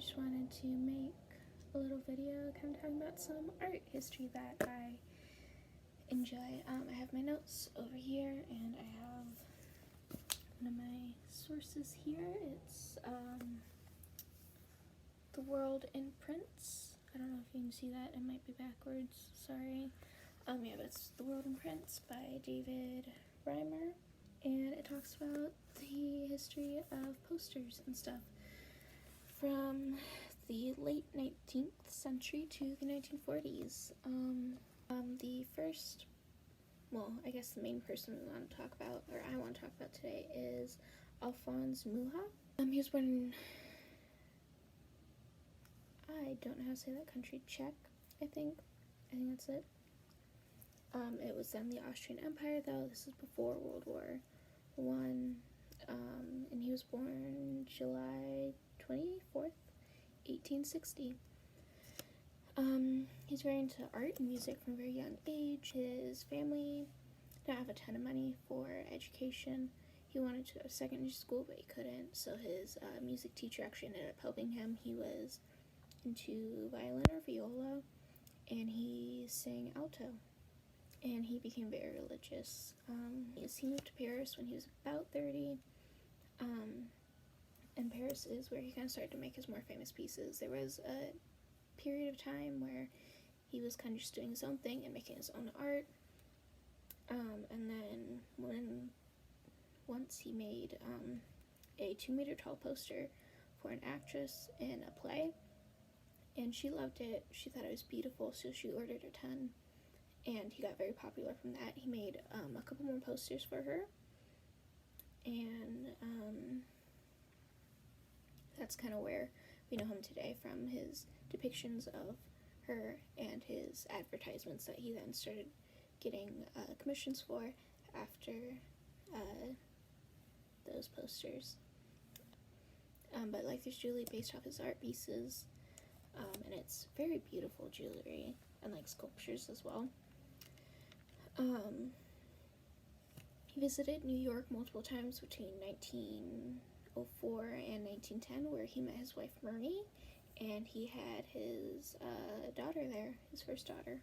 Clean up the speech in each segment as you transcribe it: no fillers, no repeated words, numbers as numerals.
just wanted to make a little video kind of talking about some art history that I enjoy. I have my notes over here, and I have one of my sources here. It's The World in Prints. I don't know if you can see that, it might be backwards, sorry. Yeah, but it's The World in Prints by David Rymer, and it talks about the history of posters and stuff from the late 19th century to the 1940s. The first, well, I guess the main person we want to talk about, or I want to talk about today, is Alphonse Mucha. He was born in, I don't know how to say that country, Czech, I think that's it. It was then the Austrian Empire, though. This is before World War I. And he was born July 24th, 1860. He's very into art and music from a very young age. His family didn't have a ton of money for education. He wanted to go to secondary school, but he couldn't, so his music teacher actually ended up helping him. He was into violin or viola, and he sang alto, and he became very religious. He moved to Paris when he was about 30, and Paris is where he kind of started to make his more famous pieces. There was a period of time where he was kind of just doing his own thing and making his own art, and then once he made a 2-meter tall poster for an actress in a play, and she loved it. She thought it was beautiful, so she ordered a ton, and he got very popular from that. He made a couple more posters for her, and that's kind of where we know him today, from his depictions of her and his advertisements that he then started getting commissions for after those posters. But like, there's jewelry based off his art pieces, and it's very beautiful jewelry, and like sculptures as well. He visited New York multiple times between 1904 and 1910, where he met his wife Marie, and he had his daughter there, his first daughter.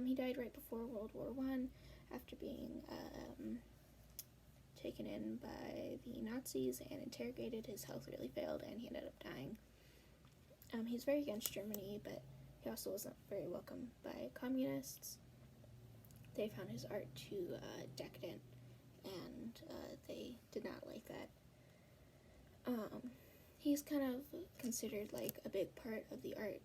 He died right before World War I after being taken in by the Nazis and interrogated. His health really failed, and he ended up dying. He's very against Germany, but he also wasn't very welcome by communists. They found his art too decadent, and they did not like that. He's kind of considered like a big part of the Art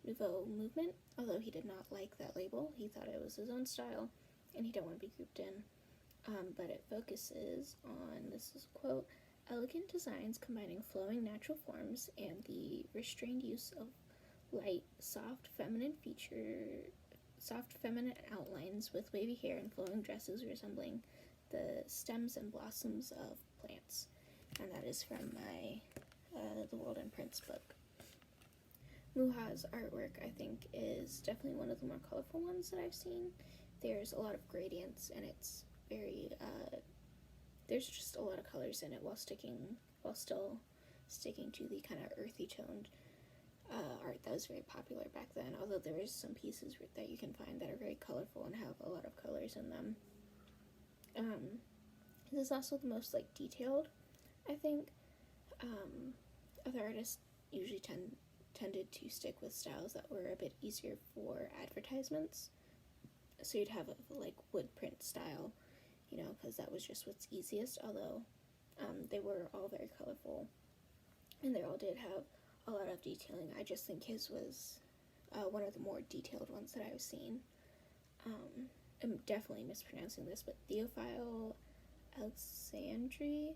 Nouveau movement, although he did not like that label. He thought it was his own style, and he didn't want to be grouped in. But it focuses on, this is a quote, elegant designs combining flowing natural forms and the restrained use of light, soft feminine outlines with wavy hair and flowing dresses resembling the stems and blossoms of plants. And that is from my The World in Prints book. Mucha's artwork, I think, is definitely one of the more colorful ones that I've seen. There's a lot of gradients, and it's very, there's just a lot of colors in it while still sticking to the kind of earthy toned art that was very popular back then, although there is some pieces that you can find that are very colorful and have a lot of colors in them. This is also the most like detailed, I think. Other artists usually tended to stick with styles that were a bit easier for advertisements, so you'd have a like wood print style, you know, because that was just what's easiest, although they were all very colorful, and they all did have a lot of detailing. I just think his was one of the more detailed ones that I've seen. I'm definitely mispronouncing this, but Theophile Alexandre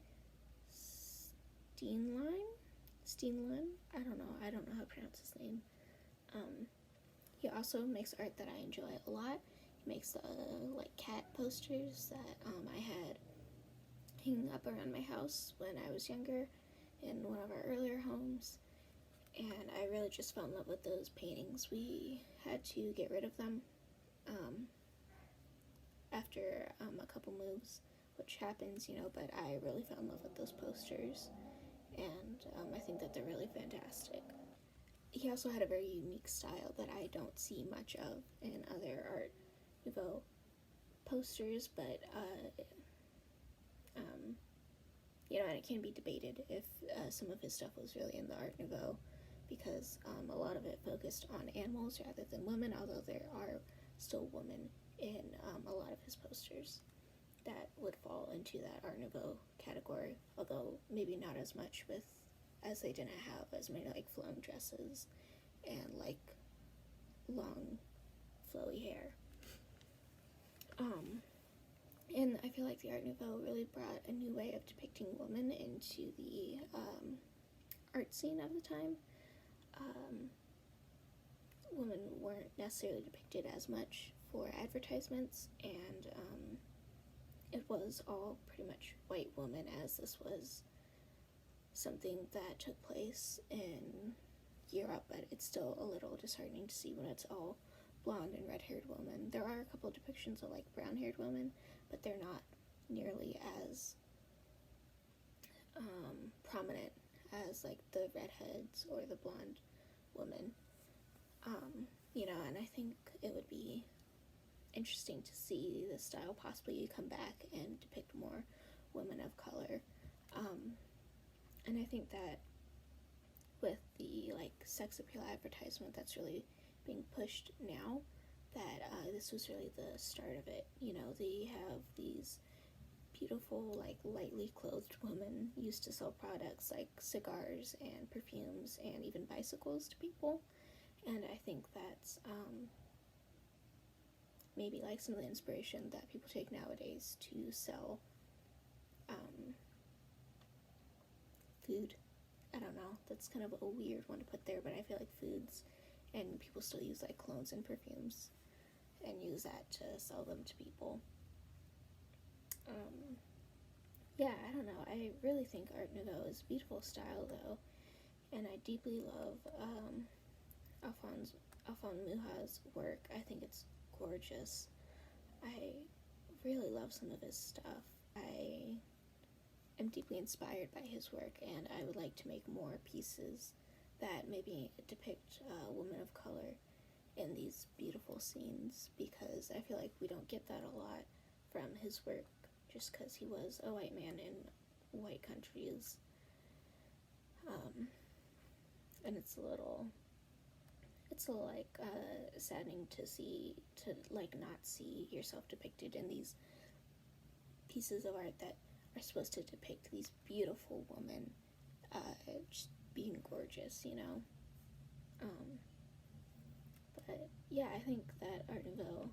Steenlein? I don't know how to pronounce his name. He also makes art that I enjoy a lot. He makes like cat posters that I had hanging up around my house when I was younger in one of our earlier homes, and I really just fell in love with those paintings. We had to get rid of them after a couple moves, which happens, you know, but I really fell in love with those posters, and I think that they're really fantastic. He also had a very unique style that I don't see much of in other Art Nouveau posters, but and it can be debated if some of his stuff was really in the Art Nouveau, because a lot of it focused on animals rather than women, although there are still women in a lot of his posters that would fall into that Art Nouveau category, although maybe not as much, with as they didn't have as many like flowing dresses and like long flowy hair. And I feel like the Art Nouveau really brought a new way of depicting women into the art scene of the time. Women weren't necessarily depicted as much for advertisements, and it was all pretty much white women, as this was something that took place in Europe, but it's still a little disheartening to see when it's all blonde and red-haired women. There are a couple depictions of like brown-haired women, but they're not nearly as prominent as like the redheads or the blonde women. And I think it would be interesting to see the style possibly come back and depict more women of color. And I think that with the like sex appeal advertisement that's really being pushed now, that this was really the start of it. They have these beautiful, like lightly clothed women used to sell products like cigars and perfumes and even bicycles to people, and I think that's maybe like some of the inspiration that people take nowadays to sell food. I don't know, that's kind of a weird one to put there, but I feel like foods, and people still use like colognes and perfumes and use that to sell them to people. I don't know, I really think Art Nouveau is a beautiful style though, and I deeply love Alphonse Mucha's work. I think it's gorgeous. I really love some of his stuff. I am deeply inspired by his work, and I would like to make more pieces that maybe depict women of color in these beautiful scenes, because I feel like we don't get that a lot from his work, just because he was a white man in white countries. And it's a little like saddening to not see yourself depicted in these pieces of art that are supposed to depict these beautiful women just being gorgeous, but yeah, I think that Art Nouveau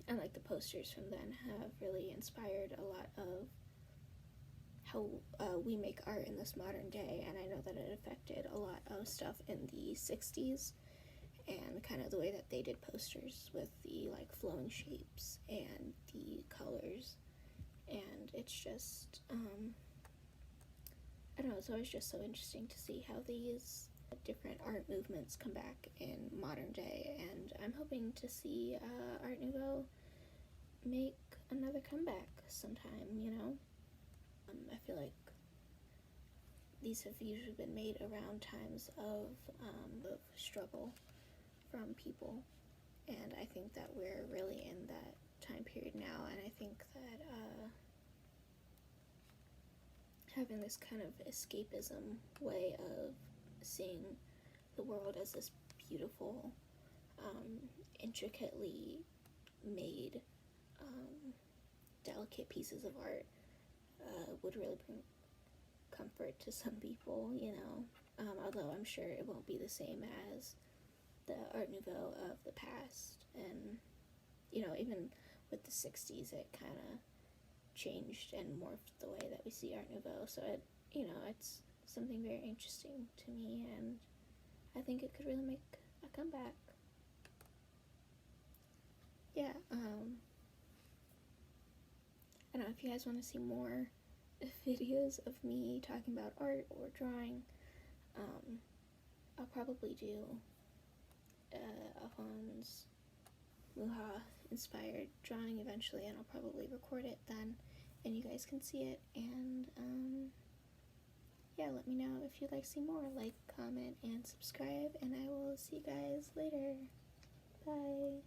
and like the posters from then have really inspired a lot of how we make art in this modern day, and I know that it affected a lot of stuff in the 60s, and kind of the way that they did posters with the like flowing shapes and the colors, and it's just I don't know, it's always just so interesting to see how these different art movements come back in modern day, and I'm hoping to see Art Nouveau make another comeback sometime. I feel like these have usually been made around times of struggle from people, and I think that we're really in that time period now, and I think that having this kind of escapism way of seeing the world as this beautiful, intricately made, delicate pieces of art would really bring comfort to some people, although I'm sure it won't be the same as the Art Nouveau of the past, and even with the 60s it kind of changed and morphed the way that we see Art Nouveau, so it's something very interesting to me, and I think it could really make a comeback. I don't know if you guys want to see more videos of me talking about art or drawing. I'll probably do Alphonse Mucha inspired drawing eventually, and I'll probably record it then, and you guys can see it, and yeah, let me know if you'd like to see more. Like, comment, and subscribe, and I will see you guys later. Bye.